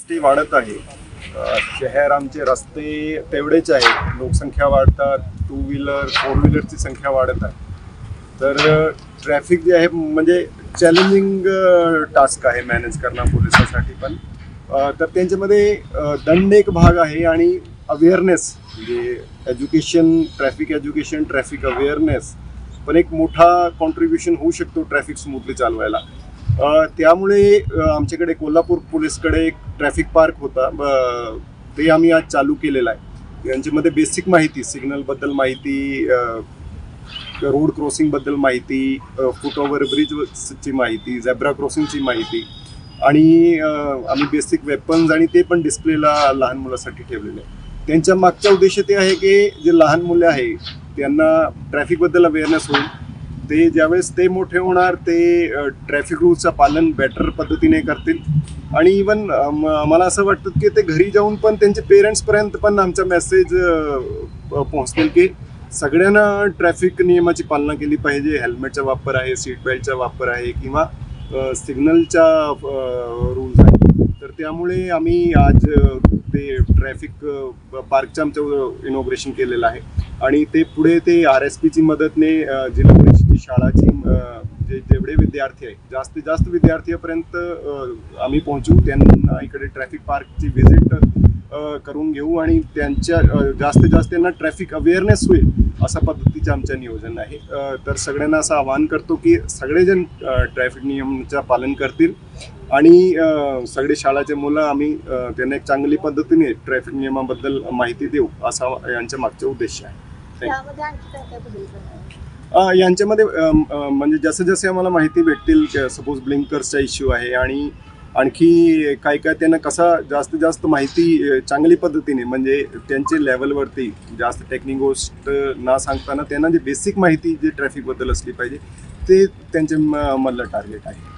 ती वाढत आहे. शहर आमचे रस्ते तेवढेच आहेत, लोकसंख्या वाढतात, टू व्हीलर फोर व्हीलरची संख्या वाढत आहे. तर ट्रॅफिक जे आहे म्हणजे चॅलेंजिंग टास्क आहे मॅनेज करणं पोलिसांसाठी पण. तर त्यांच्यामध्ये दंड एक भाग आहे आणि अवेअरनेस म्हणजे एज्युकेशन, ट्रॅफिक अवेअरनेस पण एक मोठा कॉन्ट्रीब्युशन होऊ शकतो ट्रॅफिक स्मूथली चालवायला. त्यामुळे आमच्याकडे कोल्हापूर पोलीसकडे एक ट्रॅफिक पार्क होता, ते आम्ही आज चालू केलेलं आहे. यांच्यामध्ये बेसिक माहिती, सिग्नलबद्दल माहिती, रोड क्रॉसिंगबद्दल माहिती, फुट ओव्हर ब्रिजची माहिती, झेब्रा क्रॉसिंगची माहिती आणि आम्ही बेसिक वेपन्स आणि ते पण डिस्प्लेला लहान मुलांसाठी ठेवलेले आहे. त्यांच्या मागचा उद्देश ते आहे की जे लहान मुले आहे त्यांना ट्रॅफिकबद्दल अवेअरनेस होईल. ते ज्यावेळेस ते मोठे होणार ते ट्रॅफिक रूल्सचं पालन बेटर पद्धतीने करतील. आणि इवन मला असं वाटतं की ते घरी जाऊन पण त्यांच्या पेरेंट्सपर्यंत पण आमचा मेसेज पोहोचतील की सगळ्यांना ट्रॅफिक नियमाची पालना केली पाहिजे. हेल्मेटचा वापर आहे, सीट बेल्टचा वापर आहे किंवा सिग्नलचा रूल्स आहे. तर त्यामुळे आम्ही आज ते ट्रॅफिक पार्कचं आमचं इनॉग्रेशन केलेलं आहे आणि ते पुढे ते RSPची मदतने जिल्हा परिषदेची शाळाची जेवढे विद्यार्थी आहेत जास्तीत जास्त विद्यार्थ्यापर्यंत आम्ही पोहोचू. त्यांना इकडे ट्रॅफिक पार्कची व्हिजिट करून घेऊ आणि त्यांच्या जास्तीत जास्त त्यांना ट्रॅफिक अवेअरनेस होईल अशा पद्धतीचं आमचं नियोजन आहे. तर सगळ्यांना असं आवाहन करतो की सगळेजण ट्रॅफिक नियमाचं पालन करतील आणि सगळे शाळेचे मुलं आम्ही त्यांना एक चांगली पद्धतीने ट्रॅफिक नियमाबद्दल माहिती देऊ असा यांच्या मागचा उद्देश आहे. यांच्यामध्ये म्हणजे जसे जसे आम्हाला माहिती भेटतील, सपोज ब्लिंकर्सचा इश्यू आहे आणि आणखी काय काय त्यांना कसा जास्तीत जास्त माहिती चांगली पद्धतीने म्हणजे त्यांच्या लेवलवरती जास्त टेक्निक गोष्ट न सांगताना त्यांना जे बेसिक माहिती जे ट्रॅफिकबद्दल असली पाहिजे ते त्यांचे मधलं टार्गेट आहे.